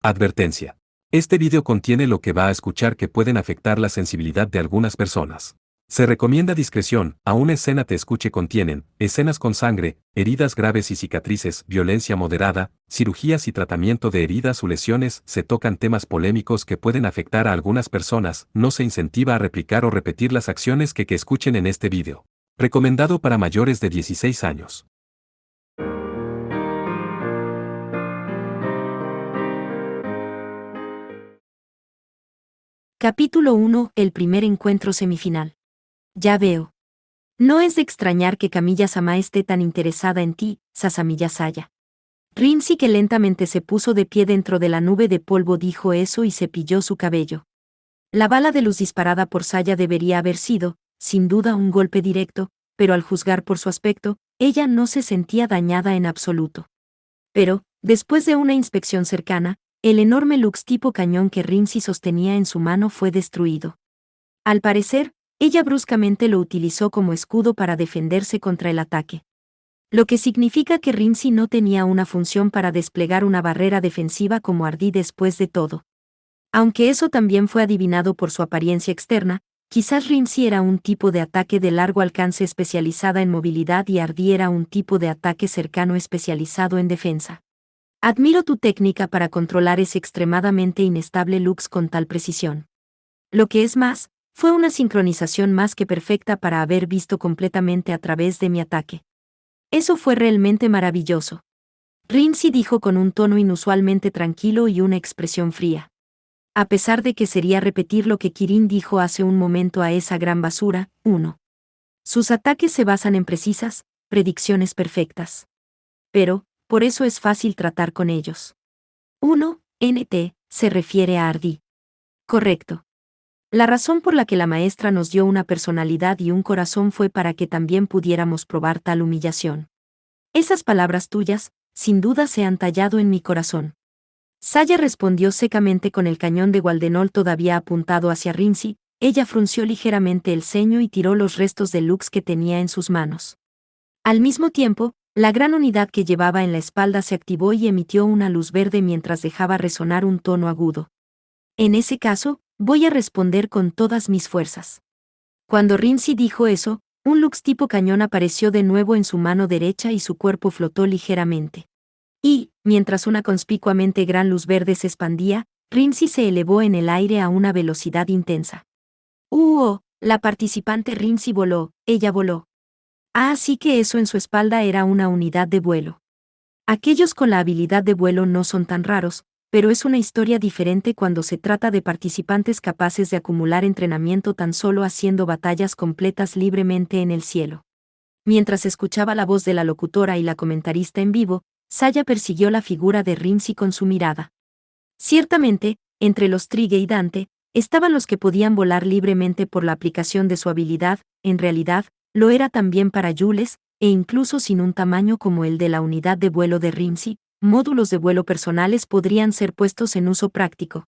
Advertencia. Este video contiene lo que va a escuchar que pueden afectar la sensibilidad de algunas personas. Se recomienda discreción, aún escena te escuche contienen, escenas con sangre, heridas graves y cicatrices, violencia moderada, cirugías y tratamiento de heridas o lesiones, se tocan temas polémicos que pueden afectar a algunas personas, no se incentiva a replicar o repetir las acciones que escuchen en este video. Recomendado para mayores de 16 años. Capítulo 1. El primer encuentro semifinal. Ya veo. No es de extrañar que Kamiya-sama esté tan interesada en ti, Sasamiya Saya. Rinzi, que lentamente se puso de pie dentro de la nube de polvo, dijo eso y cepilló su cabello. La bala de luz disparada por Saya debería haber sido, sin duda, un golpe directo, pero al juzgar por su aspecto, ella no se sentía dañada en absoluto. Pero, después de una inspección cercana, el enorme Lux tipo cañón que Rinzi sostenía en su mano fue destruido. Al parecer, ella bruscamente lo utilizó como escudo para defenderse contra el ataque. Lo que significa que Rinzi no tenía una función para desplegar una barrera defensiva como Ardí después de todo. Aunque eso también fue adivinado por su apariencia externa, quizás Rinzi era un tipo de ataque de largo alcance especializada en movilidad y Ardí era un tipo de ataque cercano especializado en defensa. Admiro tu técnica para controlar ese extremadamente inestable Lux con tal precisión. Lo que es más, fue una sincronización más que perfecta para haber visto completamente a través de mi ataque. Eso fue realmente maravilloso. Rinzi dijo con un tono inusualmente tranquilo y una expresión fría. A pesar de que sería repetir lo que Kirin dijo hace un momento a esa gran basura, 1. Sus ataques se basan en precisas, predicciones perfectas. Pero, por eso es fácil tratar con ellos. 1. NT, se refiere a Ardí. Correcto. La razón por la que la maestra nos dio una personalidad y un corazón fue para que también pudiéramos probar tal humillación. Esas palabras tuyas, sin duda, se han tallado en mi corazón. Saya respondió secamente con el cañón de Waldenol todavía apuntado hacia Rinzi. Ella frunció ligeramente el ceño y tiró los restos de Lux que tenía en sus manos. Al mismo tiempo, la gran unidad que llevaba en la espalda se activó y emitió una luz verde mientras dejaba resonar un tono agudo. En ese caso, voy a responder con todas mis fuerzas. Cuando Rinzi dijo eso, un Lux tipo cañón apareció de nuevo en su mano derecha y su cuerpo flotó ligeramente. Y, mientras una conspicuamente gran luz verde se expandía, Rinzi se elevó en el aire a una velocidad intensa. La participante Rinzi voló, ella voló. Así que eso en su espalda era una unidad de vuelo. Aquellos con la habilidad de vuelo no son tan raros, pero es una historia diferente cuando se trata de participantes capaces de acumular entrenamiento tan solo haciendo batallas completas libremente en el cielo. Mientras escuchaba la voz de la locutora y la comentarista en vivo, Saya persiguió la figura de Rinzi con su mirada. Ciertamente, entre los Trigge y Dante, estaban los que podían volar libremente por la aplicación de su habilidad. En realidad, lo era también para Jules, e incluso sin un tamaño como el de la unidad de vuelo de Rinzi, módulos de vuelo personales podrían ser puestos en uso práctico.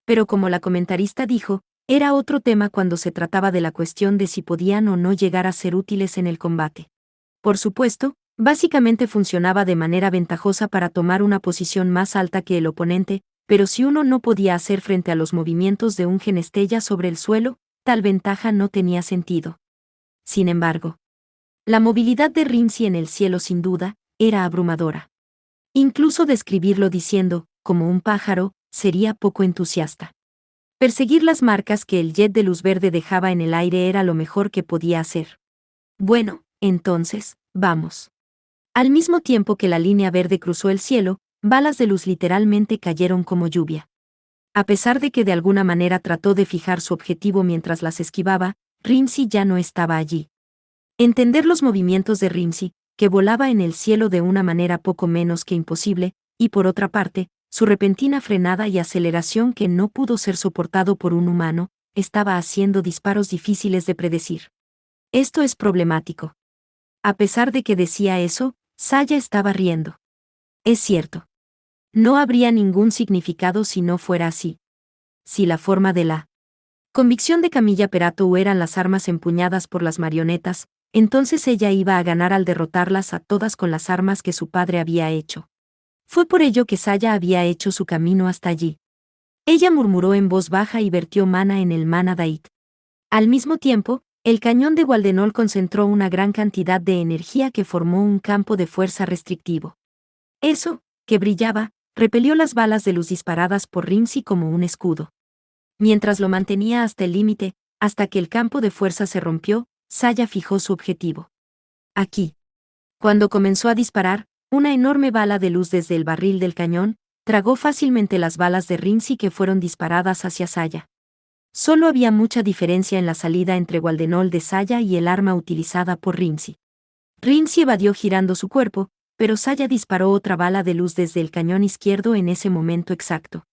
Pero como la comentarista dijo, era otro tema cuando se trataba de la cuestión de si podían o no llegar a ser útiles en el combate. Por supuesto, básicamente funcionaba de manera ventajosa para tomar una posición más alta que el oponente, pero si uno no podía hacer frente a los movimientos de un genestella sobre el suelo, tal ventaja no tenía sentido. Sin embargo, la movilidad de Rinzi en el cielo sin duda, era abrumadora. Incluso describirlo diciendo, como un pájaro, sería poco entusiasta. Perseguir las marcas que el jet de luz verde dejaba en el aire era lo mejor que podía hacer. Bueno, entonces, vamos. Al mismo tiempo que la línea verde cruzó el cielo, balas de luz literalmente cayeron como lluvia. A pesar de que de alguna manera trató de fijar su objetivo mientras las esquivaba, Rinzi ya no estaba allí. Entender los movimientos de Rinzi, que volaba en el cielo de una manera poco menos que imposible, y por otra parte, su repentina frenada y aceleración que no pudo ser soportado por un humano, estaba haciendo disparos difíciles de predecir. Esto es problemático. A pesar de que decía eso, Saya estaba riendo. Es cierto. No habría ningún significado si no fuera así. Si la forma de la convicción de Camilla Perato eran las armas empuñadas por las marionetas, entonces ella iba a ganar al derrotarlas a todas con las armas que su padre había hecho. Fue por ello que Saya había hecho su camino hasta allí. Ella murmuró en voz baja y vertió mana en el Mana Dait. Al mismo tiempo, el cañón de Gualdenol concentró una gran cantidad de energía que formó un campo de fuerza restrictivo. Eso, que brillaba, repelió las balas de luz disparadas por Rimsi como un escudo. Mientras lo mantenía hasta el límite, hasta que el campo de fuerza se rompió, Saya fijó su objetivo. Aquí. Cuando comenzó a disparar, una enorme bala de luz desde el barril del cañón tragó fácilmente las balas de Rimsi que fueron disparadas hacia Saya. Solo había mucha diferencia en la salida entre Gualdenol de Saya y el arma utilizada por Rimsi. Rimsi evadió girando su cuerpo, pero Saya disparó otra bala de luz desde el cañón izquierdo en ese momento exacto.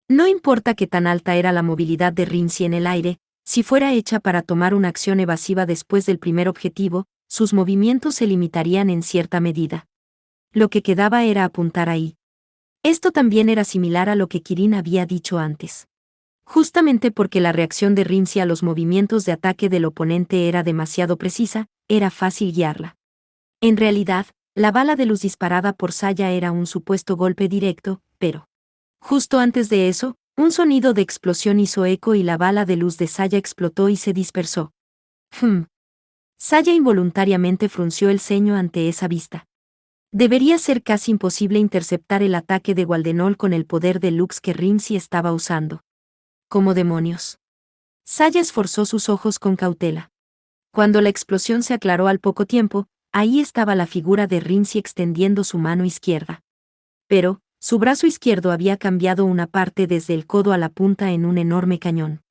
No importa qué tan alta era la movilidad de Rimsi en el aire, si fuera hecha para tomar una acción evasiva después del primer objetivo, sus movimientos se limitarían en cierta medida. Lo que quedaba era apuntar ahí. Esto también era similar a lo que Kirin había dicho antes. Justamente porque la reacción de Rimsi a los movimientos de ataque del oponente era demasiado precisa, era fácil guiarla. En realidad, la bala de luz disparada por Saya era un supuesto golpe directo, pero justo antes de eso, un sonido de explosión hizo eco y la bala de luz de Saya explotó y se dispersó. Saya involuntariamente frunció el ceño ante esa vista. Debería ser casi imposible interceptar el ataque de Gualdenol con el poder de Lux que Rimsi estaba usando. ¡Como demonios! Saya esforzó sus ojos con cautela. Cuando la explosión se aclaró al poco tiempo, ahí estaba la figura de Rimsi extendiendo su mano izquierda. Pero, su brazo izquierdo había cambiado una parte desde el codo a la punta en un enorme cañón.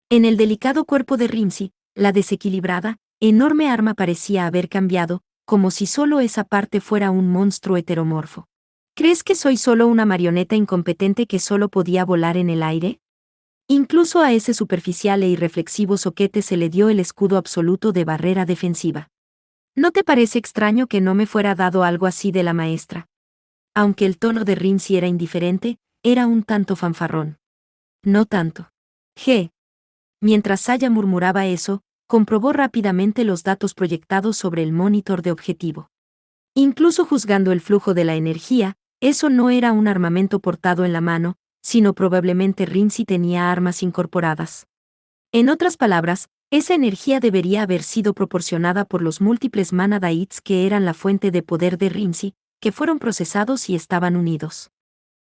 En el delicado cuerpo de Rimsi, la desequilibrada, enorme arma parecía haber cambiado, como si solo esa parte fuera un monstruo heteromorfo. ¿Crees que soy solo una marioneta incompetente que solo podía volar en el aire? Incluso a ese superficial e irreflexivo soquete se le dio el escudo absoluto de barrera defensiva. ¿No te parece extraño que no me fuera dado algo así de la maestra? Aunque el tono de Rimsi era indiferente, era un tanto fanfarrón. No tanto. Mientras Saya murmuraba eso, comprobó rápidamente los datos proyectados sobre el monitor de objetivo. Incluso juzgando el flujo de la energía, eso no era un armamento portado en la mano, sino probablemente Rimsi tenía armas incorporadas. En otras palabras, esa energía debería haber sido proporcionada por los múltiples Mana Daits que eran la fuente de poder de Rimsi, que fueron procesados y estaban unidos.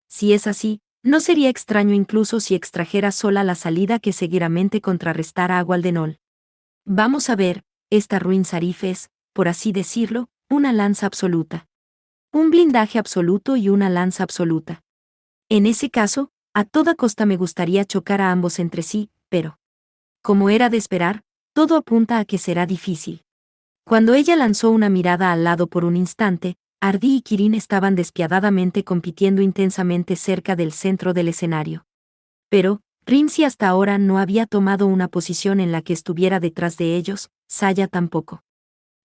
Si es así, no sería extraño incluso si extrajera sola la salida que seguramente contrarrestara a Gualdenol. Vamos a ver, esta Ruin Sarif es, por así decirlo, una lanza absoluta. Un blindaje absoluto y una lanza absoluta. En ese caso, a toda costa me gustaría chocar a ambos entre sí, pero, como era de esperar, todo apunta a que será difícil. Cuando ella lanzó una mirada al lado por un instante, Ardí y Kirin estaban despiadadamente compitiendo intensamente cerca del centro del escenario. Pero, Rimsi hasta ahora no había tomado una posición en la que estuviera detrás de ellos, Saya tampoco.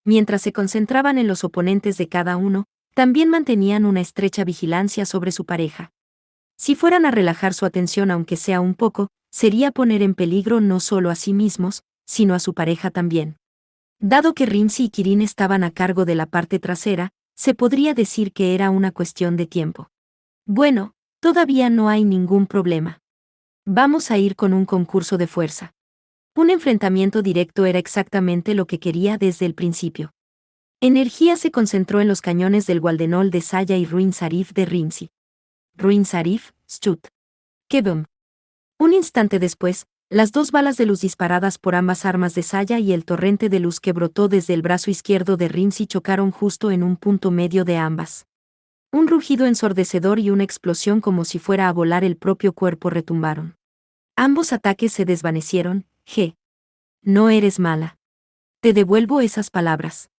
Mientras se concentraban en los oponentes de cada uno, también mantenían una estrecha vigilancia sobre su pareja. Si fueran a relajar su atención aunque sea un poco, sería poner en peligro no solo a sí mismos, sino a su pareja también. Dado que Rimsi y Kirin estaban a cargo de la parte trasera, se podría decir que era una cuestión de tiempo. Bueno, todavía no hay ningún problema. Vamos a ir con un concurso de fuerza. Un enfrentamiento directo era exactamente lo que quería desde el principio. Energía se concentró en los cañones del Gualdenol de Saya y Ruin Sarif de Rimsi. Ruin Sarif, Stut. Kebum. Un instante después, las dos balas de luz disparadas por ambas armas de Saya y el torrente de luz que brotó desde el brazo izquierdo de Rimsi chocaron justo en un punto medio de ambas. Un rugido ensordecedor y una explosión como si fuera a volar el propio cuerpo retumbaron. Ambos ataques se desvanecieron. No eres mala. Te devuelvo esas palabras.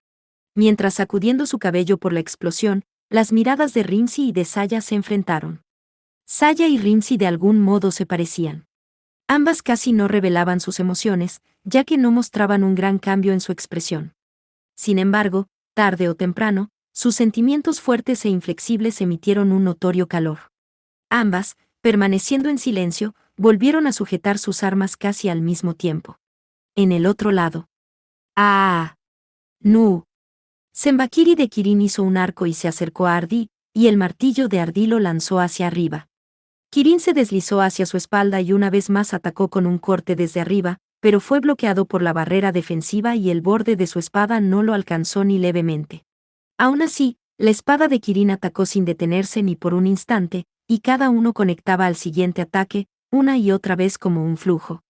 Mientras sacudiendo su cabello por la explosión, las miradas de Rimsi y de Saya se enfrentaron. Saya y Rimsi de algún modo se parecían. Ambas casi no revelaban sus emociones, ya que no mostraban un gran cambio en su expresión. Sin embargo, tarde o temprano, sus sentimientos fuertes e inflexibles emitieron un notorio calor. Ambas, permaneciendo en silencio, volvieron a sujetar sus armas casi al mismo tiempo. En el otro lado. ¡Ah! ¡Nu! Sembakiri de Kirin hizo un arco y se acercó a Ardí, y el martillo de Ardí lo lanzó hacia arriba. Kirin se deslizó hacia su espalda y una vez más atacó con un corte desde arriba, pero fue bloqueado por la barrera defensiva y el borde de su espada no lo alcanzó ni levemente. Aún así, la espada de Kirin atacó sin detenerse ni por un instante, y cada uno conectaba al siguiente ataque, una y otra vez como un flujo.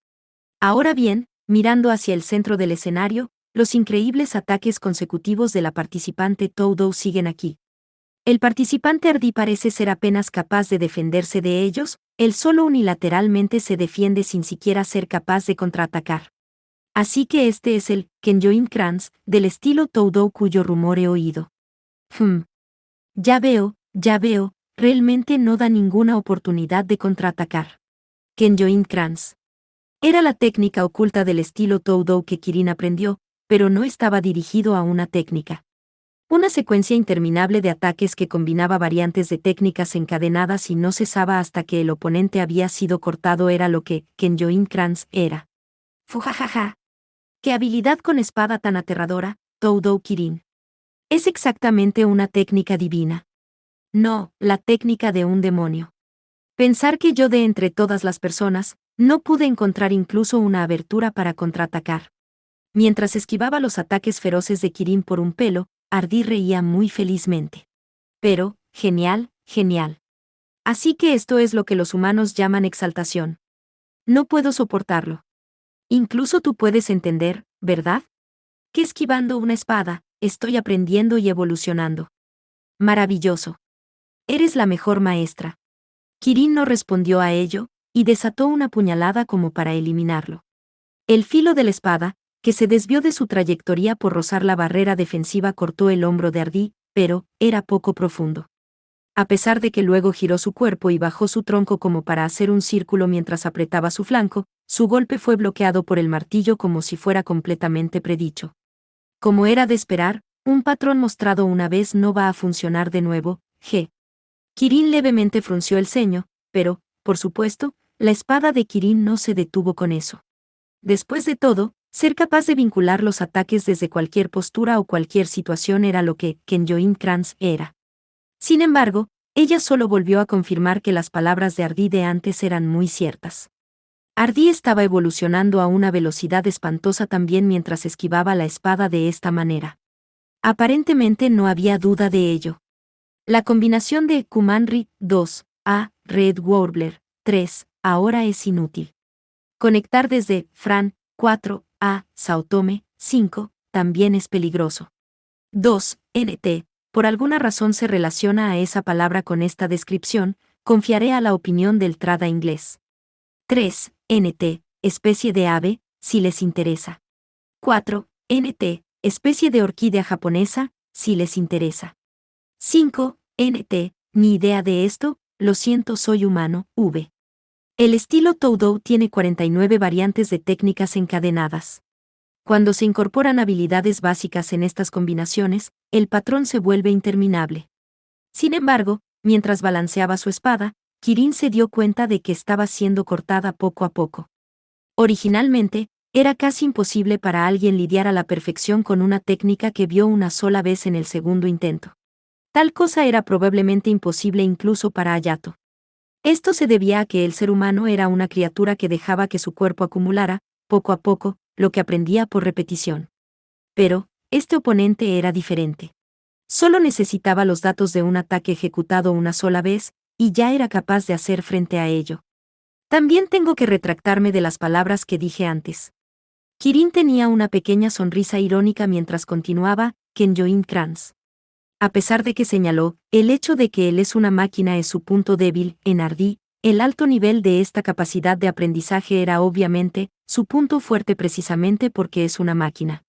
Ahora bien, mirando hacia el centro del escenario, los increíbles ataques consecutivos de la participante Todo siguen aquí. El participante Ardí parece ser apenas capaz de defenderse de ellos, él solo unilateralmente se defiende sin siquiera ser capaz de contraatacar. Así que este es el Kenjoin Kranz, del estilo Todo cuyo rumor he oído. Ya veo, realmente no da ninguna oportunidad de contraatacar. Kenjoin Kranz. Era la técnica oculta del estilo Todo que Kirin aprendió, pero no estaba dirigido a una técnica. Una secuencia interminable de ataques que combinaba variantes de técnicas encadenadas y no cesaba hasta que el oponente había sido cortado era lo que Kenjoin Kranz era. Fujajaja. ¡Qué habilidad con espada tan aterradora, Todo Kirin! Es exactamente una técnica divina. No, la técnica de un demonio. Pensar que yo de entre todas las personas, no pude encontrar incluso una abertura para contraatacar. Mientras esquivaba los ataques feroces de Kirin por un pelo, Ardí reía muy felizmente. Pero, genial. Así que esto es lo que los humanos llaman exaltación. No puedo soportarlo. Incluso tú puedes entender, ¿verdad? Que esquivando una espada, estoy aprendiendo y evolucionando. Maravilloso. Eres la mejor maestra. Kirin no respondió a ello, y desató una puñalada como para eliminarlo. El filo de la espada, que se desvió de su trayectoria por rozar la barrera defensiva, cortó el hombro de Ardí, pero era poco profundo. A pesar de que luego giró su cuerpo y bajó su tronco como para hacer un círculo mientras apretaba su flanco, su golpe fue bloqueado por el martillo como si fuera completamente predicho. Como era de esperar, un patrón mostrado una vez no va a funcionar de nuevo. Kirin levemente frunció el ceño, pero, por supuesto, la espada de Kirin no se detuvo con eso. Después de todo, ser capaz de vincular los ataques desde cualquier postura o cualquier situación era lo que Kenjoin Kranz era. Sin embargo, ella solo volvió a confirmar que las palabras de Ardí de antes eran muy ciertas. Ardí estaba evolucionando a una velocidad espantosa también mientras esquivaba la espada de esta manera. Aparentemente no había duda de ello. La combinación de Kumanri 2 a Red Warbler 3 ahora es inútil. Conectar desde Fran 4 a Saotome 5 también es peligroso. 2. NT. Por alguna razón se relaciona a esa palabra con esta descripción, confiaré a la opinión del trada inglés. 3. NT. Especie de ave, si les interesa. 4. NT. Especie de orquídea japonesa, si les interesa. 5. NT. Ni idea de esto, lo siento, soy humano, V. El estilo Todo tiene 49 variantes de técnicas encadenadas. Cuando se incorporan habilidades básicas en estas combinaciones, el patrón se vuelve interminable. Sin embargo, mientras balanceaba su espada, Kirin se dio cuenta de que estaba siendo cortada poco a poco. Originalmente, era casi imposible para alguien lidiar a la perfección con una técnica que vio una sola vez en el segundo intento. Tal cosa era probablemente imposible incluso para Hayato. Esto se debía a que el ser humano era una criatura que dejaba que su cuerpo acumulara, poco a poco, lo que aprendía por repetición. Pero, este oponente era diferente. Solo necesitaba los datos de un ataque ejecutado una sola vez, y ya era capaz de hacer frente a ello. También tengo que retractarme de las palabras que dije antes. Kirin tenía una pequeña sonrisa irónica mientras continuaba, Kenjoin Kranz. A pesar de que señaló, el hecho de que él es una máquina es su punto débil, en Ardí, el alto nivel de esta capacidad de aprendizaje era obviamente, su punto fuerte precisamente porque es una máquina.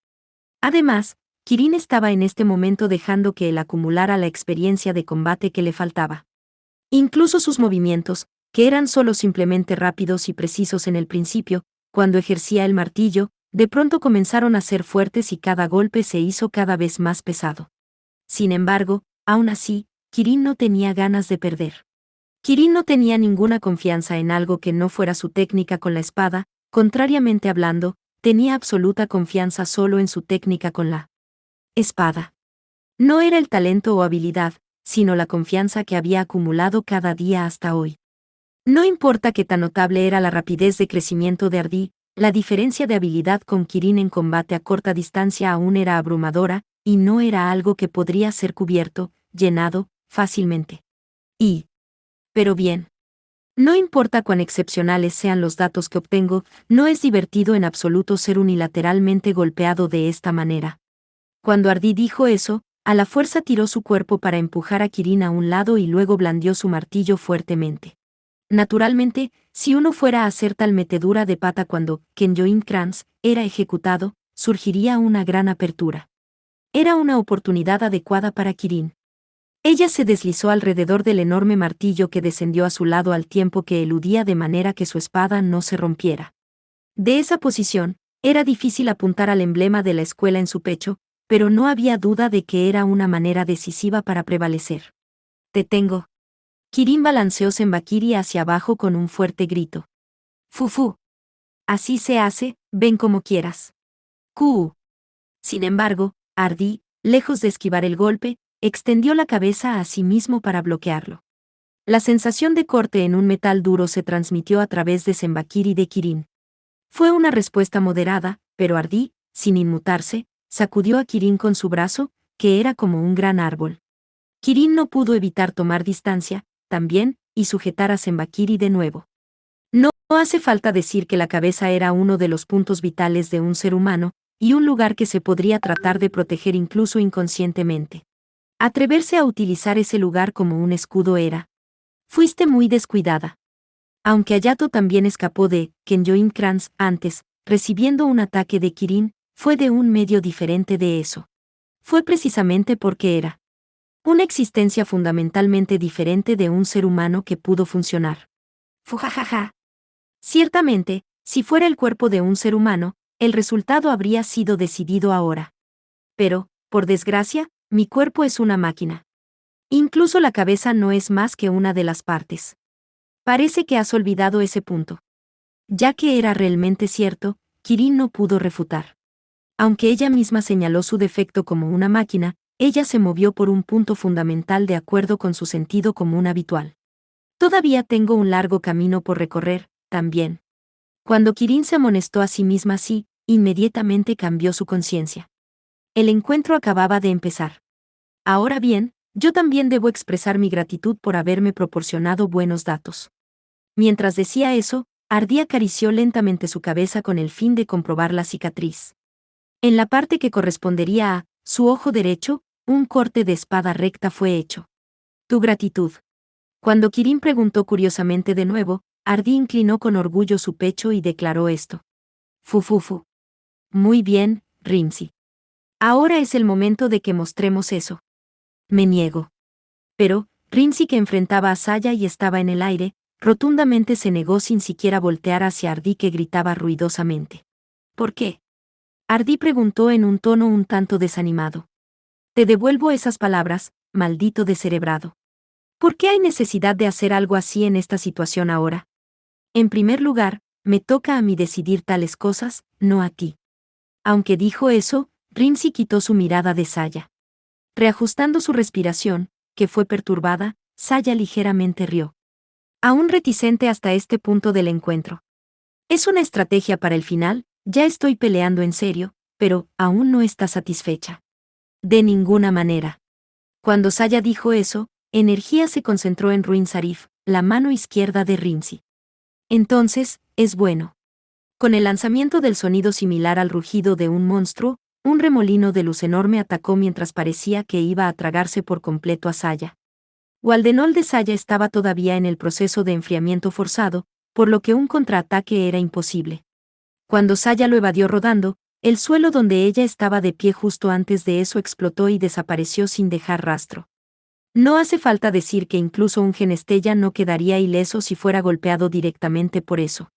Además, Kirin estaba en este momento dejando que él acumulara la experiencia de combate que le faltaba. Incluso sus movimientos, que eran solo simplemente rápidos y precisos en el principio, cuando ejercía el martillo, de pronto comenzaron a ser fuertes y cada golpe se hizo cada vez más pesado. Sin embargo, aún así, Kirin no tenía ganas de perder. Kirin no tenía ninguna confianza en algo que no fuera su técnica con la espada, contrariamente hablando, tenía absoluta confianza solo en su técnica con la espada. No era el talento o habilidad, sino la confianza que había acumulado cada día hasta hoy. No importa qué tan notable era la rapidez de crecimiento de Ardí, la diferencia de habilidad con Kirin en combate a corta distancia aún era abrumadora, y no era algo que podría ser cubierto, llenado, fácilmente. Pero bien. No importa cuán excepcionales sean los datos que obtengo, no es divertido en absoluto ser unilateralmente golpeado de esta manera. Cuando Ardí dijo eso, a la fuerza tiró su cuerpo para empujar a Kirin a un lado y luego blandió su martillo fuertemente. Naturalmente, si uno fuera a hacer tal metedura de pata cuando Kenyoin Kranz era ejecutado, surgiría una gran apertura. Era una oportunidad adecuada para Kirin. Ella se deslizó alrededor del enorme martillo que descendió a su lado al tiempo que eludía de manera que su espada no se rompiera. De esa posición, era difícil apuntar al emblema de la escuela en su pecho, pero no había duda de que era una manera decisiva para prevalecer. «Te tengo». Kirin balanceó Senbakiri hacia abajo con un fuerte grito. «Fufu. Así se hace, ven como quieras». «Ku». Sin embargo, Ardí, lejos de esquivar el golpe, extendió la cabeza a sí mismo para bloquearlo. La sensación de corte en un metal duro se transmitió a través de Senbakiri de Kirin. Fue una respuesta moderada, pero Ardí, sin inmutarse, sacudió a Kirin con su brazo, que era como un gran árbol. Kirin no pudo evitar tomar distancia, también, y sujetar a Senbakiri de nuevo. No hace falta decir que la cabeza era uno de los puntos vitales de un ser humano, y un lugar que se podría tratar de proteger incluso inconscientemente. Atreverse a utilizar ese lugar como un escudo era. Fuiste muy descuidada. Aunque Hayato también escapó de Kenyoin Kranz antes, recibiendo un ataque de Kirin, fue de un medio diferente de eso. Fue precisamente porque era una existencia fundamentalmente diferente de un ser humano que pudo funcionar. Fujajaja. Ciertamente, si fuera el cuerpo de un ser humano, el resultado habría sido decidido ahora. Pero, por desgracia, mi cuerpo es una máquina. Incluso la cabeza no es más que una de las partes. Parece que has olvidado ese punto. Ya que era realmente cierto, Kirin no pudo refutar. Aunque ella misma señaló su defecto como una máquina, ella se movió por un punto fundamental de acuerdo con su sentido común habitual. Todavía tengo un largo camino por recorrer, también. Cuando Kirin se amonestó a sí misma así, inmediatamente cambió su conciencia. El encuentro acababa de empezar. Ahora bien, yo también debo expresar mi gratitud por haberme proporcionado buenos datos. Mientras decía eso, Ardí acarició lentamente su cabeza con el fin de comprobar la cicatriz. En la parte que correspondería a su ojo derecho, un corte de espada recta fue hecho. Tu gratitud. Cuando Kirin preguntó curiosamente de nuevo, Ardí inclinó con orgullo su pecho y declaró esto. Fufufu. Muy bien, Rimsi. Ahora es el momento de que mostremos eso. Me niego. Pero, Rimsi, que enfrentaba a Saya y estaba en el aire, rotundamente se negó sin siquiera voltear hacia Ardí, que gritaba ruidosamente. ¿Por qué? Ardí preguntó en un tono un tanto desanimado. Te devuelvo esas palabras, maldito descerebrado. ¿Por qué hay necesidad de hacer algo así en esta situación ahora? En primer lugar, me toca a mí decidir tales cosas, no a ti. Aunque dijo eso, Rimsi quitó su mirada de Saya. Reajustando su respiración, que fue perturbada, Saya ligeramente rió. Aún reticente hasta este punto del encuentro. Es una estrategia para el final, ya estoy peleando en serio, pero aún no está satisfecha. De ninguna manera. Cuando Saya dijo eso, energía se concentró en Ruin Sarif, la mano izquierda de Rimsi. Entonces, es bueno. Con el lanzamiento del sonido similar al rugido de un monstruo, un remolino de luz enorme atacó mientras parecía que iba a tragarse por completo a Saya. Waldenol de Saya estaba todavía en el proceso de enfriamiento forzado, por lo que un contraataque era imposible. Cuando Saya lo evadió rodando, el suelo donde ella estaba de pie justo antes de eso explotó y desapareció sin dejar rastro. No hace falta decir que incluso un Genestella no quedaría ileso si fuera golpeado directamente por eso.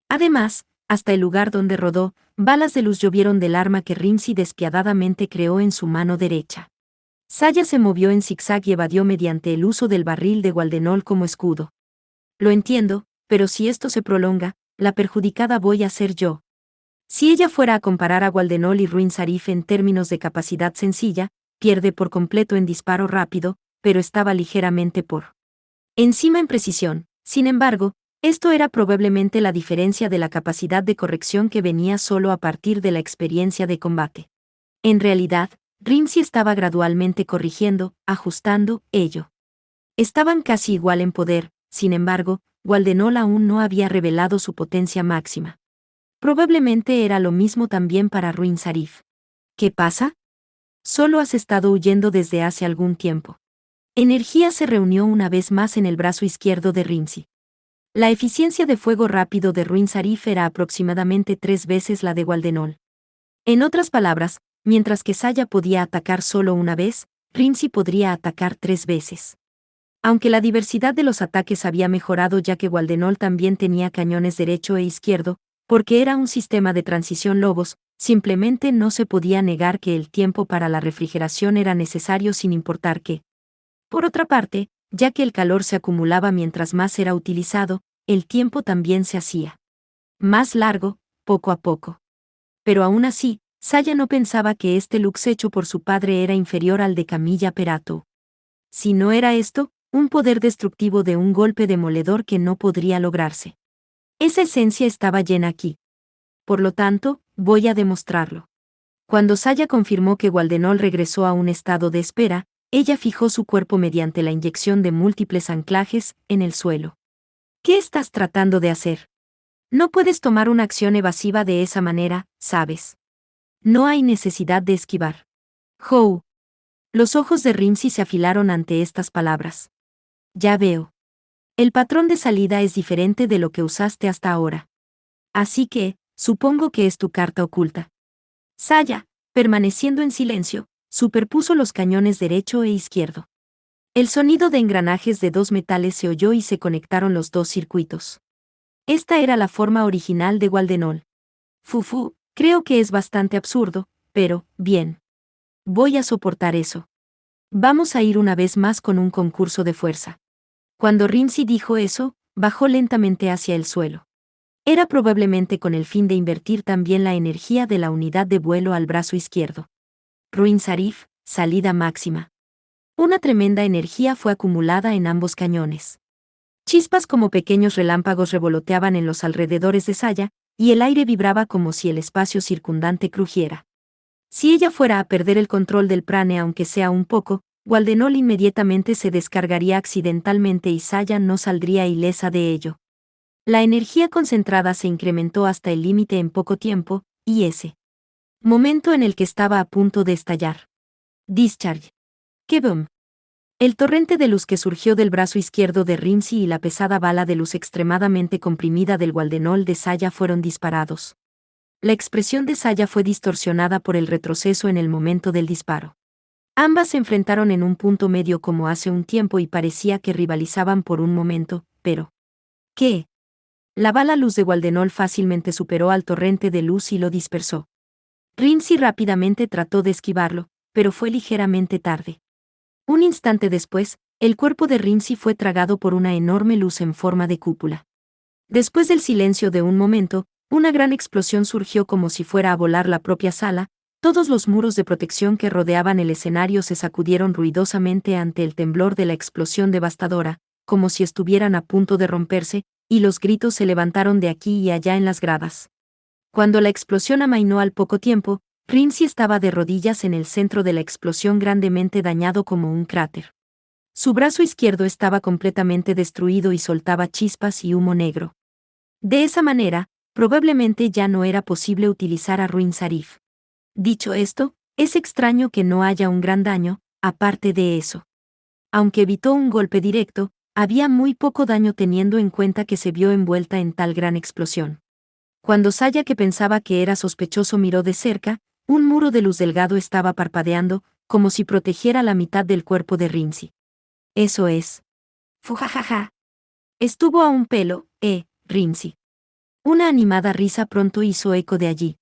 Además, hasta el lugar donde rodó, balas de luz llovieron del arma que Rimsi despiadadamente creó en su mano derecha. Saya se movió en zigzag y evadió mediante el uso del barril de Waldenol como escudo. Lo entiendo, pero si esto se prolonga, la perjudicada voy a ser yo. Si ella fuera a comparar a Waldenol y Ruin Sarif en términos de capacidad sencilla, pierde por completo en disparo rápido, pero estaba ligeramente por encima en precisión. Sin embargo, esto era probablemente la diferencia de la capacidad de corrección que venía solo a partir de la experiencia de combate. En realidad, Rinzi estaba gradualmente corrigiendo, ajustando, ello. Estaban casi igual en poder, sin embargo, Waldenol aún no había revelado su potencia máxima. Probablemente era lo mismo también para Ruin Sarif. ¿Qué pasa? Solo has estado huyendo desde hace algún tiempo. Energía se reunió una vez más en el brazo izquierdo de Rinzi. La eficiencia de fuego rápido de Ruin Sarif era aproximadamente 3 veces la de Waldenol. En otras palabras, mientras que Saya podía atacar solo una vez, Rinzi podría atacar 3 veces. Aunque la diversidad de los ataques había mejorado ya que Waldenol también tenía cañones derecho e izquierdo, porque era un sistema de transición Lobos, simplemente no se podía negar que el tiempo para la refrigeración era necesario sin importar qué. Por otra parte, ya que el calor se acumulaba mientras más era utilizado, el tiempo también se hacía más largo, poco a poco. Pero aún así, Saya no pensaba que este lux hecho por su padre era inferior al de Camilla Perato. Si no era esto, un poder destructivo de un golpe demoledor que no podría lograrse. Esa esencia estaba llena aquí. Por lo tanto, voy a demostrarlo. Cuando Saya confirmó que Waldenol regresó a un estado de espera, ella fijó su cuerpo mediante la inyección de múltiples anclajes en el suelo. ¿Qué estás tratando de hacer? No puedes tomar una acción evasiva de esa manera, ¿sabes? No hay necesidad de esquivar. Hou. Los ojos de Rinzi se afilaron ante estas palabras. Ya veo. El patrón de salida es diferente de lo que usaste hasta ahora. Así que, supongo que es tu carta oculta. Saya, permaneciendo en silencio, superpuso los cañones derecho e izquierdo. El sonido de engranajes de 2 metales se oyó y se conectaron los 2 circuitos. Esta era la forma original de Waldenol. Fufu, creo que es bastante absurdo, pero, bien. Voy a soportar eso. Vamos a ir una vez más con un concurso de fuerza. Cuando Rinzi dijo eso, bajó lentamente hacia el suelo. Era probablemente con el fin de invertir también la energía de la unidad de vuelo al brazo izquierdo. Ruin Sarif, salida máxima. Una tremenda energía fue acumulada en ambos cañones. Chispas como pequeños relámpagos revoloteaban en los alrededores de Saya, y el aire vibraba como si el espacio circundante crujiera. Si ella fuera a perder el control del prane aunque sea un poco, Waldenol inmediatamente se descargaría accidentalmente y Saya no saldría ilesa de ello. La energía concentrada se incrementó hasta el límite en poco tiempo, y ese momento en el que estaba a punto de estallar. Discharge. ¡Qué boom! El torrente de luz que surgió del brazo izquierdo de Rinzi y la pesada bala de luz extremadamente comprimida del Waldenol de Saya fueron disparados. La expresión de Saya fue distorsionada por el retroceso en el momento del disparo. Ambas se enfrentaron en un punto medio como hace un tiempo y parecía que rivalizaban por un momento, pero ¿qué? La bala luz de Waldenol fácilmente superó al torrente de luz y lo dispersó. Rinzi rápidamente trató de esquivarlo, pero fue ligeramente tarde. Un instante después, el cuerpo de Rinzi fue tragado por una enorme luz en forma de cúpula. Después del silencio de un momento, una gran explosión surgió como si fuera a volar la propia sala, todos los muros de protección que rodeaban el escenario se sacudieron ruidosamente ante el temblor de la explosión devastadora, como si estuvieran a punto de romperse, y los gritos se levantaron de aquí y allá en las gradas. Cuando la explosión amainó al poco tiempo, Rinzi estaba de rodillas en el centro de la explosión grandemente dañado como un cráter. Su brazo izquierdo estaba completamente destruido y soltaba chispas y humo negro. De esa manera, probablemente ya no era posible utilizar a Ruin Sarif. Dicho esto, es extraño que no haya un gran daño, aparte de eso. Aunque evitó un golpe directo, había muy poco daño teniendo en cuenta que se vio envuelta en tal gran explosión. Cuando Saya, que pensaba que era sospechoso, miró de cerca, un muro de luz delgado estaba parpadeando, como si protegiera la mitad del cuerpo de Rinzi. Eso es. Fujajaja. Estuvo a un pelo, Rinzi. Una animada risa pronto hizo eco de allí.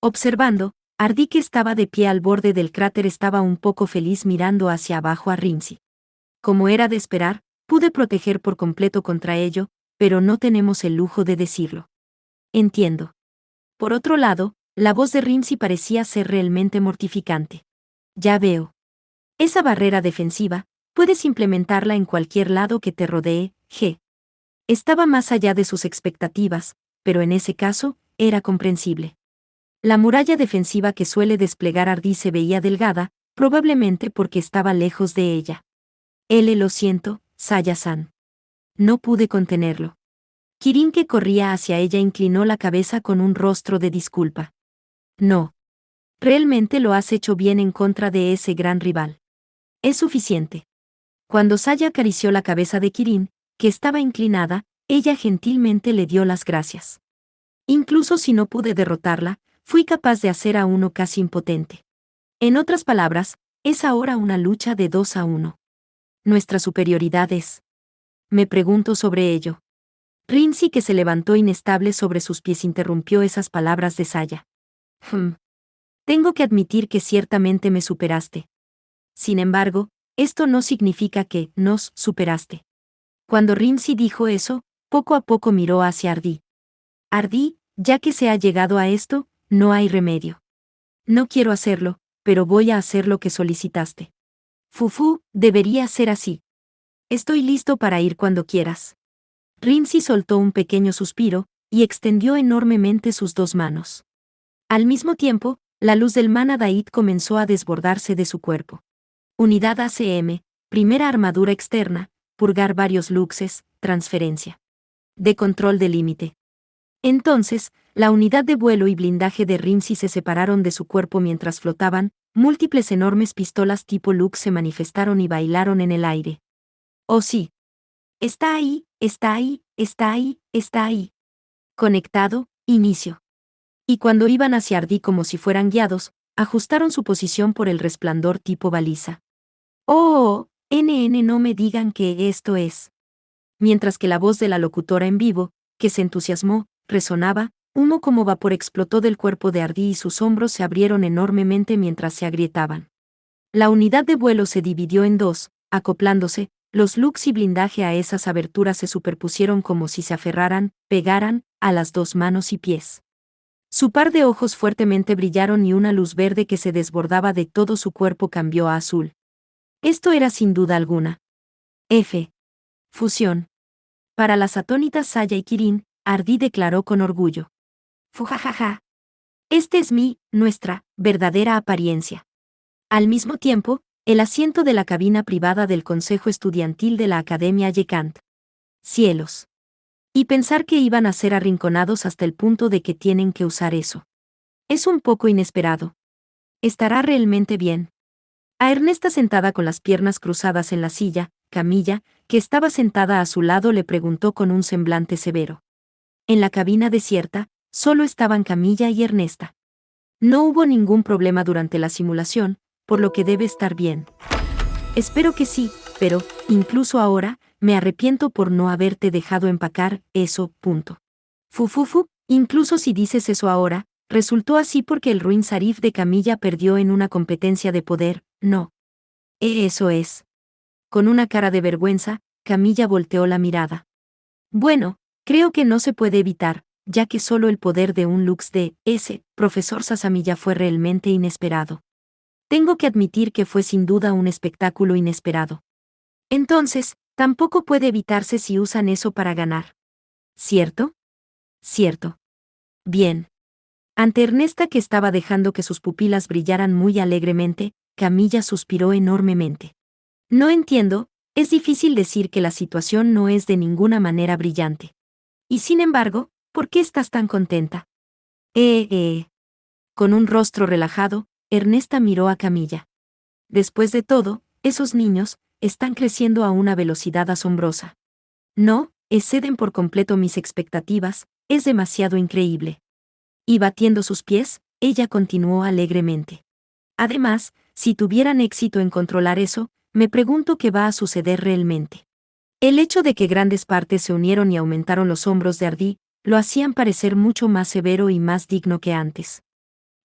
Observando, Ardí, que estaba de pie al borde del cráter, estaba un poco feliz mirando hacia abajo a Rinzi. Como era de esperar, pude proteger por completo contra ello, pero no tenemos el lujo de decirlo. Entiendo. Por otro lado, la voz de Rinzi parecía ser realmente mortificante. Ya veo. Esa barrera defensiva, puedes implementarla en cualquier lado que te rodee, G. Estaba más allá de sus expectativas, pero en ese caso, era comprensible. La muralla defensiva que suele desplegar Ardí se veía delgada, probablemente porque estaba lejos de ella. Lo siento, Saya-san. No pude contenerlo. Kirin, que corría hacia ella, inclinó la cabeza con un rostro de disculpa. No. Realmente lo has hecho bien en contra de ese gran rival. Es suficiente. Cuando Saya acarició la cabeza de Kirin, que estaba inclinada, ella gentilmente le dio las gracias. Incluso si no pude derrotarla, fui capaz de hacer a uno casi impotente. En otras palabras, es ahora una lucha de 2-1. Nuestra superioridad es. Me pregunto sobre ello. Rinzi, que se levantó inestable sobre sus pies, interrumpió esas palabras de Saya. Tengo que admitir que ciertamente me superaste. Sin embargo, esto no significa que nos superaste. Cuando Rinzi dijo eso, poco a poco miró hacia Ardí. Ardí, ya que se ha llegado a esto, no hay remedio. No quiero hacerlo, pero voy a hacer lo que solicitaste. Fufu, debería ser así. Estoy listo para ir cuando quieras. Rinzi soltó un pequeño suspiro, y extendió enormemente sus dos manos. Al mismo tiempo, la luz del Mana Dait comenzó a desbordarse de su cuerpo. Unidad ACM, primera armadura externa, purgar varios luxes, transferencia. De control de límite. Entonces, la unidad de vuelo y blindaje de Rinzi se separaron de su cuerpo mientras flotaban, múltiples enormes pistolas tipo Lux se manifestaron y bailaron en el aire. Oh sí. Está ahí, está ahí, está ahí, está ahí. Conectado, inicio. Y cuando iban hacia Ardí como si fueran guiados, ajustaron su posición por el resplandor tipo baliza. Oh, no me digan que esto es. Mientras que la voz de la locutora en vivo, que se entusiasmó, resonaba, humo como vapor explotó del cuerpo de Ardí y sus hombros se abrieron enormemente mientras se agrietaban. La unidad de vuelo se dividió en dos, acoplándose, los lux y blindaje a esas aberturas se superpusieron como si se aferraran, pegaran, a las dos manos y pies. Su par de ojos fuertemente brillaron y una luz verde que se desbordaba de todo su cuerpo cambió a azul. Esto era sin duda alguna. Fusión. Para las atónitas Saya y Kirin, Ardí declaró con orgullo. Fujajaja. Este es nuestra, verdadera apariencia. Al mismo tiempo, el asiento de la cabina privada del Consejo Estudiantil de la Academia Yekant. Cielos. Y pensar que iban a ser arrinconados hasta el punto de que tienen que usar eso. Es un poco inesperado. ¿Estará realmente bien? A Ernesta, sentada con las piernas cruzadas en la silla, Camilla, que estaba sentada a su lado, le preguntó con un semblante severo. En la cabina desierta, solo estaban Camilla y Ernesta. No hubo ningún problema durante la simulación, por lo que debe estar bien. Espero que sí, pero, incluso ahora, me arrepiento por no haberte dejado empacar eso. Incluso si dices eso ahora, resultó así porque el ruin Sarif de Camilla perdió en una competencia de poder, ¿no? Eso es. Con una cara de vergüenza, Camilla volteó la mirada. Bueno, creo que no se puede evitar, ya que solo el poder de un lux de ese profesor Sasamilla fue realmente inesperado. Tengo que admitir que fue sin duda un espectáculo inesperado. Entonces, tampoco puede evitarse si usan eso para ganar. ¿Cierto? Cierto. Bien. Ante Ernesta, que estaba dejando que sus pupilas brillaran muy alegremente, Camilla suspiró enormemente. No entiendo, es difícil decir que la situación no es de ninguna manera brillante. Y sin embargo, ¿por qué estás tan contenta? Con un rostro relajado, Ernesta miró a Camilla. Después de todo, esos niños están creciendo a una velocidad asombrosa. No, exceden por completo mis expectativas, es demasiado increíble. Y batiendo sus pies, ella continuó alegremente. Además, si tuvieran éxito en controlar eso, me pregunto qué va a suceder realmente. El hecho de que grandes partes se unieron y aumentaron los hombros de Ardí, lo hacían parecer mucho más severo y más digno que antes.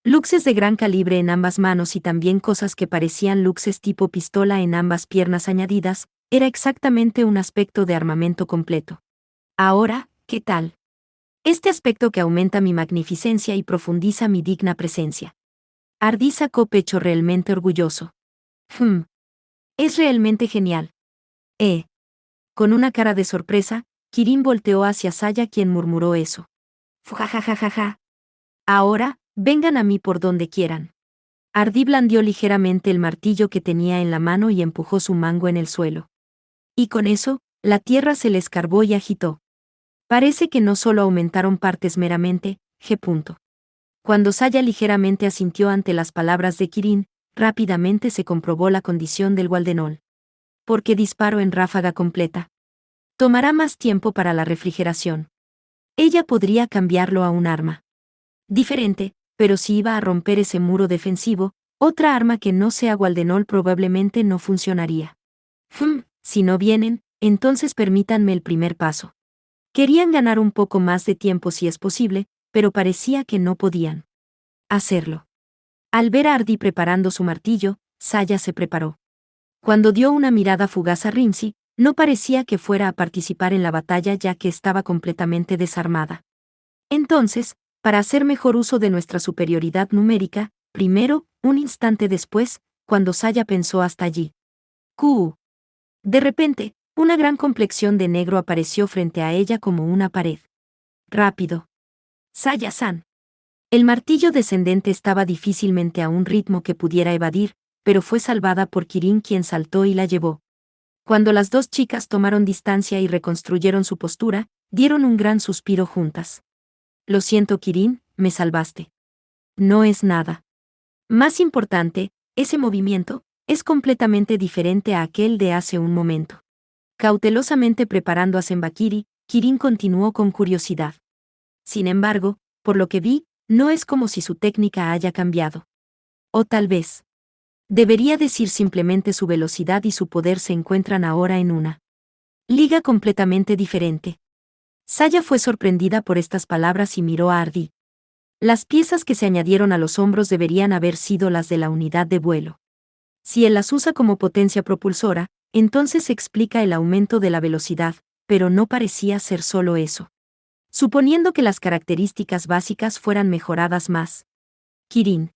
Luxes de gran calibre en ambas manos y también cosas que parecían luxes tipo pistola en ambas piernas añadidas, era exactamente un aspecto de armamento completo. Ahora, ¿qué tal? Este aspecto que aumenta mi magnificencia y profundiza mi digna presencia. Ardí sacó pecho realmente orgulloso. Es realmente genial. Con una cara de sorpresa, Kirin volteó hacia Saya quien murmuró eso. Fujajajajaja. Ahora, vengan a mí por donde quieran. Ardí blandió ligeramente el martillo que tenía en la mano y empujó su mango en el suelo. Y con eso, la tierra se le escarbó y agitó. Parece que no solo aumentaron partes meramente, G. Cuando Saya ligeramente asintió ante las palabras de Kirin, rápidamente se comprobó la condición del Waldenol. ¿Por qué disparo en ráfaga completa? Tomará más tiempo para la refrigeración. Ella podría cambiarlo a un arma diferente, pero si iba a romper ese muro defensivo, otra arma que no sea Waldenol probablemente no funcionaría. Si no vienen, entonces permítanme el primer paso. Querían ganar un poco más de tiempo si es posible, pero parecía que no podían hacerlo. Al ver a Ardí preparando su martillo, Saya se preparó. Cuando dio una mirada fugaz a Rimsy, no parecía que fuera a participar en la batalla ya que estaba completamente desarmada. Entonces, para hacer mejor uso de nuestra superioridad numérica, primero, un instante después, cuando Saya pensó hasta allí. De repente, una gran complexión de negro apareció frente a ella como una pared. Rápido. Saya-san. El martillo descendente estaba difícilmente a un ritmo que pudiera evadir, pero fue salvada por Kirin quien saltó y la llevó. Cuando las dos chicas tomaron distancia y reconstruyeron su postura, dieron un gran suspiro juntas. Lo siento, Kirin, me salvaste. No es nada. Más importante, ese movimiento es completamente diferente a aquel de hace un momento. Cautelosamente preparando a Senbakiri, Kirin continuó con curiosidad. Sin embargo, por lo que vi, no es como si su técnica haya cambiado. O tal vez. Debería decir simplemente su velocidad y su poder se encuentran ahora en una liga completamente diferente. Saya fue sorprendida por estas palabras y miró a Ardí. Las piezas que se añadieron a los hombros deberían haber sido las de la unidad de vuelo. Si él las usa como potencia propulsora, entonces se explica el aumento de la velocidad, pero no parecía ser solo eso. Suponiendo que las características básicas fueran mejoradas más. Kirin.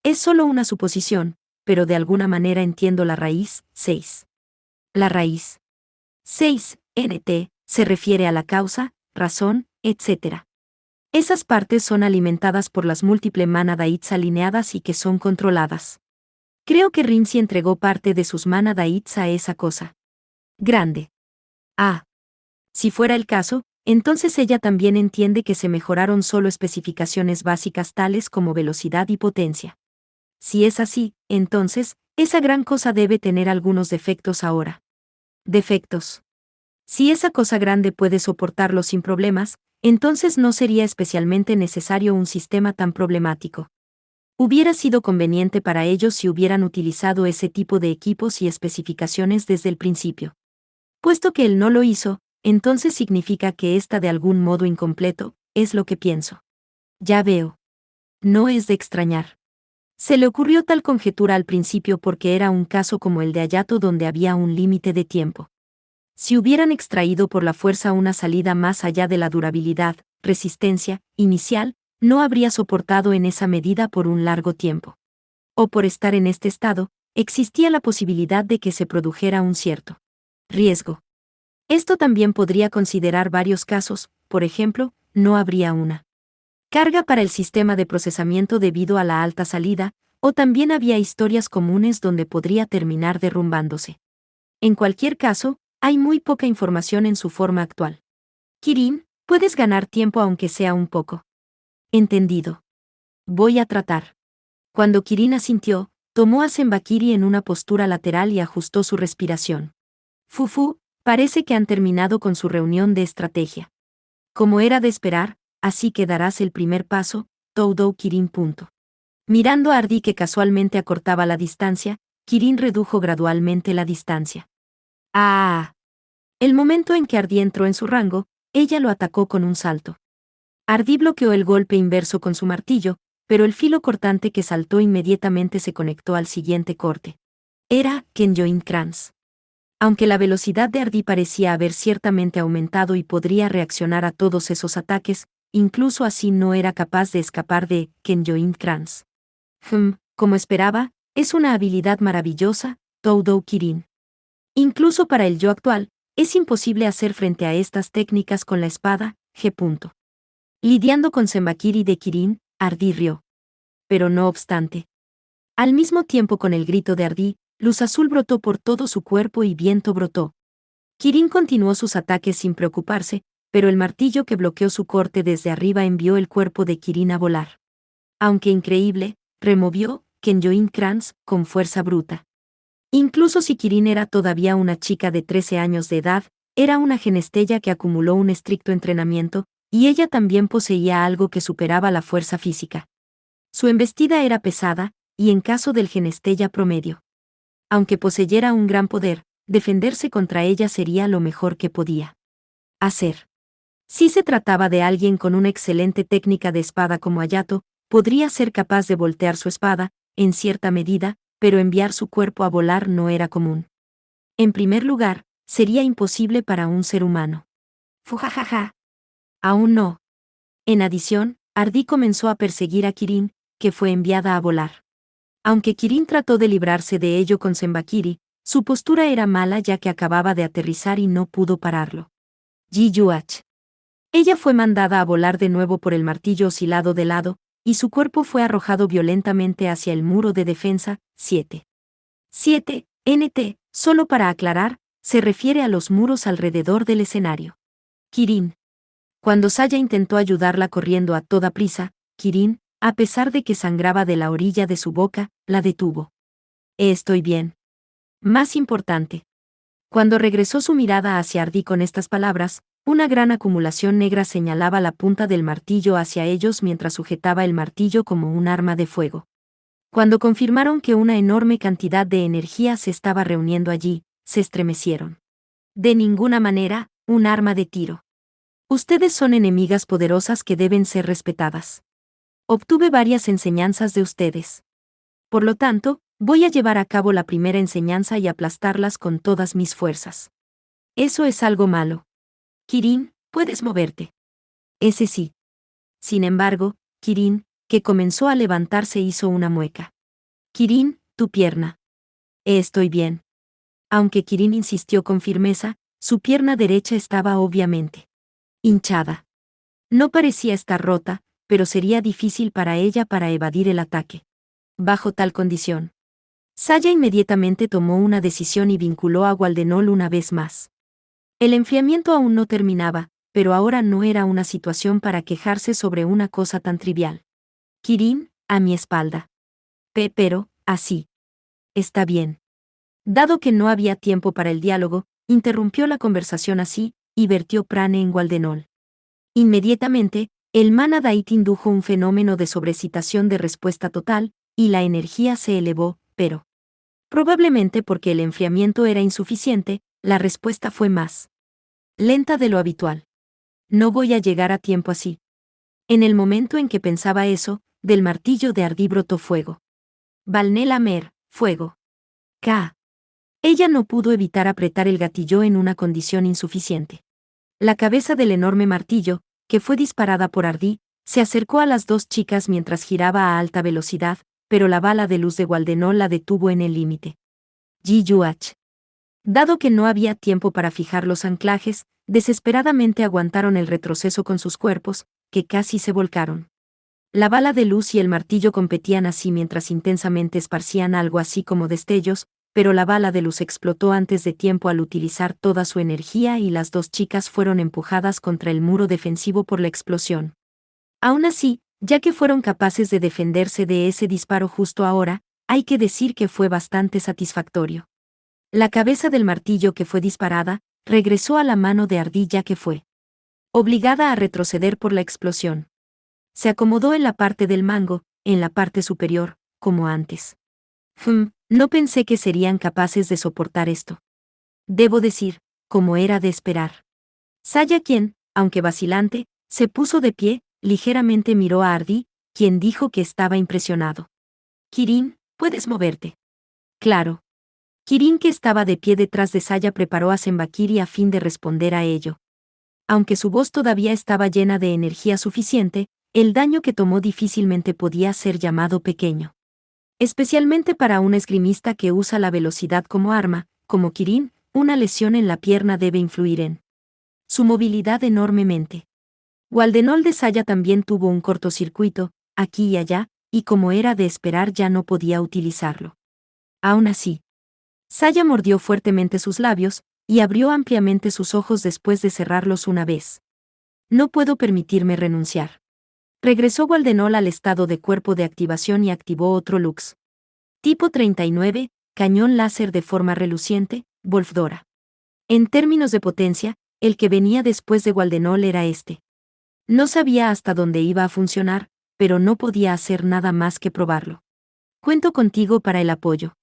Es solo una suposición, pero de alguna manera entiendo la raíz, 6. La raíz 6, NT, se refiere a la causa, razón, etc. Esas partes son alimentadas por las múltiples mana daits alineadas y que son controladas. Creo que Rimsy entregó parte de sus mana daits a esa cosa grande. Si fuera el caso, entonces ella también entiende que se mejoraron solo especificaciones básicas tales como velocidad y potencia. Si es así, entonces, esa gran cosa debe tener algunos defectos ahora. Defectos. Si esa cosa grande puede soportarlo sin problemas, entonces no sería especialmente necesario un sistema tan problemático. Hubiera sido conveniente para ellos si hubieran utilizado ese tipo de equipos y especificaciones desde el principio. Puesto que él no lo hizo, entonces significa que está de algún modo incompleto, es lo que pienso. Ya veo. No es de extrañar. Se le ocurrió tal conjetura al principio porque era un caso como el de Ayato donde había un límite de tiempo. Si hubieran extraído por la fuerza una salida más allá de la durabilidad, resistencia, inicial, no habría soportado en esa medida por un largo tiempo. O por estar en este estado, existía la posibilidad de que se produjera un cierto riesgo. Esto también podría considerar varios casos, por ejemplo, no habría una carga para el sistema de procesamiento debido a la alta salida, o también había historias comunes donde podría terminar derrumbándose. En cualquier caso, hay muy poca información en su forma actual. Kirin, puedes ganar tiempo aunque sea un poco. Entendido. Voy a tratar. Cuando Kirin asintió, tomó a Senbakiri en una postura lateral y ajustó su respiración. Fufu, parece que han terminado con su reunión de estrategia. Como era de esperar, así que darás el primer paso, Todo Kirin. Mirando a Ardí que casualmente acortaba la distancia, Kirin redujo gradualmente la distancia. El momento en que Ardí entró en su rango, ella lo atacó con un salto. Ardí bloqueó el golpe inverso con su martillo, pero el filo cortante que saltó inmediatamente se conectó al siguiente corte. Era Kenjoin Kranz. Aunque la velocidad de Ardí parecía haber ciertamente aumentado y podría reaccionar a todos esos ataques, incluso así no era capaz de escapar de Kenjoin Kranz. Como esperaba, es una habilidad maravillosa, Todo Kirin. Incluso para el yo actual, es imposible hacer frente a estas técnicas con la espada, G. Lidiando con Senbakiri de Kirin, Ardí rió. Pero no obstante. Al mismo tiempo con el grito de Ardí, luz azul brotó por todo su cuerpo y viento brotó. Kirin continuó sus ataques sin preocuparse, pero el martillo que bloqueó su corte desde arriba envió el cuerpo de Kirin a volar. Aunque increíble, removió Kenyoin Kranz con fuerza bruta. Incluso si Kirin era todavía una chica de 13 años de edad, era una genestella que acumuló un estricto entrenamiento, y ella también poseía algo que superaba la fuerza física. Su embestida era pesada, y en caso del genestella promedio. Aunque poseyera un gran poder, defenderse contra ella sería lo mejor que podía hacer. Si se trataba de alguien con una excelente técnica de espada como Hayato, podría ser capaz de voltear su espada, en cierta medida, pero enviar su cuerpo a volar no era común. En primer lugar, sería imposible para un ser humano. Fujajaja. Aún no. En adición, Ardí comenzó a perseguir a Kirin, que fue enviada a volar. Aunque Kirin trató de librarse de ello con Senbakiri, su postura era mala ya que acababa de aterrizar y no pudo pararlo. Ji Yuach. Ella fue mandada a volar de nuevo por el martillo oscilado de lado, y su cuerpo fue arrojado violentamente hacia el muro de defensa, 7. 7. NT, solo para aclarar, se refiere a los muros alrededor del escenario. Kirin. Cuando Saya intentó ayudarla corriendo a toda prisa, Kirin, a pesar de que sangraba de la orilla de su boca, la detuvo. Estoy bien. Más importante. Cuando regresó su mirada hacia Ardí con estas palabras, una gran acumulación negra señalaba la punta del martillo hacia ellos mientras sujetaba el martillo como un arma de fuego. Cuando confirmaron que una enorme cantidad de energía se estaba reuniendo allí, se estremecieron. De ninguna manera, un arma de tiro. Ustedes son enemigas poderosas que deben ser respetadas. Obtuve varias enseñanzas de ustedes. Por lo tanto, voy a llevar a cabo la primera enseñanza y aplastarlas con todas mis fuerzas. Eso es algo malo. Kirin, puedes moverte. Ese sí. Sin embargo, Kirin, que comenzó a levantarse, hizo una mueca. Kirin, tu pierna. Estoy bien. Aunque Kirin insistió con firmeza, su pierna derecha estaba obviamente hinchada. No parecía estar rota, pero sería difícil para ella para evadir el ataque. Bajo tal condición, Saya inmediatamente tomó una decisión y vinculó a Gualdenol una vez más. El enfriamiento aún no terminaba, pero ahora no era una situación para quejarse sobre una cosa tan trivial. Kirin, a mi espalda. Pero, así. Está bien. Dado que no había tiempo para el diálogo, interrumpió la conversación así, y vertió prane en Gualdenol. Inmediatamente, el Mana Dait indujo un fenómeno de sobrecitación de respuesta total, y la energía se elevó, pero probablemente porque el enfriamiento era insuficiente, la respuesta fue más lenta de lo habitual. No voy a llegar a tiempo así. En el momento en que pensaba eso, del martillo de Ardí brotó fuego. Valnela Mer, fuego. K. Ella no pudo evitar apretar el gatillo en una condición insuficiente. La cabeza del enorme martillo, que fue disparada por Ardí, se acercó a las dos chicas mientras giraba a alta velocidad, pero la bala de luz de Gualdenol la detuvo en el límite. Ji Yuach. Dado que no había tiempo para fijar los anclajes, desesperadamente aguantaron el retroceso con sus cuerpos, que casi se volcaron. La bala de luz y el martillo competían así mientras intensamente esparcían algo así como destellos, pero la bala de luz explotó antes de tiempo al utilizar toda su energía y las dos chicas fueron empujadas contra el muro defensivo por la explosión. Aún así, ya que fueron capaces de defenderse de ese disparo justo ahora, hay que decir que fue bastante satisfactorio. La cabeza del martillo que fue disparada, regresó a la mano de Ardí ya que fue obligada a retroceder por la explosión. Se acomodó en la parte del mango, en la parte superior, como antes. No pensé que serían capaces de soportar esto. Debo decir, como era de esperar. Saya quien, aunque vacilante, se puso de pie, ligeramente miró a Ardí, quien dijo que estaba impresionado. Kirin, puedes moverte. Claro. Kirin, que estaba de pie detrás de Saya, preparó a Senbakiri a fin de responder a ello. Aunque su voz todavía estaba llena de energía suficiente, el daño que tomó difícilmente podía ser llamado pequeño. Especialmente para un esgrimista que usa la velocidad como arma, como Kirin, una lesión en la pierna debe influir en su movilidad enormemente. Waldenol de Saya también tuvo un cortocircuito, aquí y allá, y como era de esperar ya no podía utilizarlo. Aún así, Saya mordió fuertemente sus labios, y abrió ampliamente sus ojos después de cerrarlos una vez. No puedo permitirme renunciar. Regresó Waldenol al estado de cuerpo de activación y activó otro Lux. Tipo 39, cañón láser de forma reluciente, Wolfdora. En términos de potencia, el que venía después de Waldenol era este. No sabía hasta dónde iba a funcionar, pero no podía hacer nada más que probarlo. Cuento contigo para el apoyo.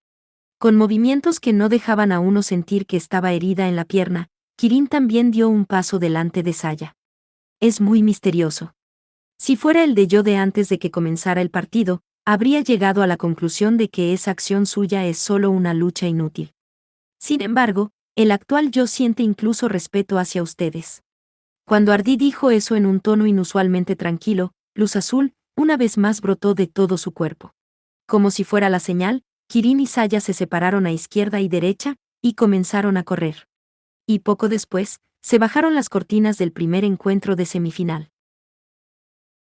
Con movimientos que no dejaban a uno sentir que estaba herida en la pierna, Kirin también dio un paso delante de Saya. Es muy misterioso. Si fuera el de yo de antes de que comenzara el partido, habría llegado a la conclusión de que esa acción suya es solo una lucha inútil. Sin embargo, el actual yo siente incluso respeto hacia ustedes. Cuando Ardí dijo eso en un tono inusualmente tranquilo, luz azul, una vez más brotó de todo su cuerpo. Como si fuera la señal, Kirin y Saya se separaron a izquierda y derecha, y comenzaron a correr. Y poco después, se bajaron las cortinas del primer encuentro de semifinal.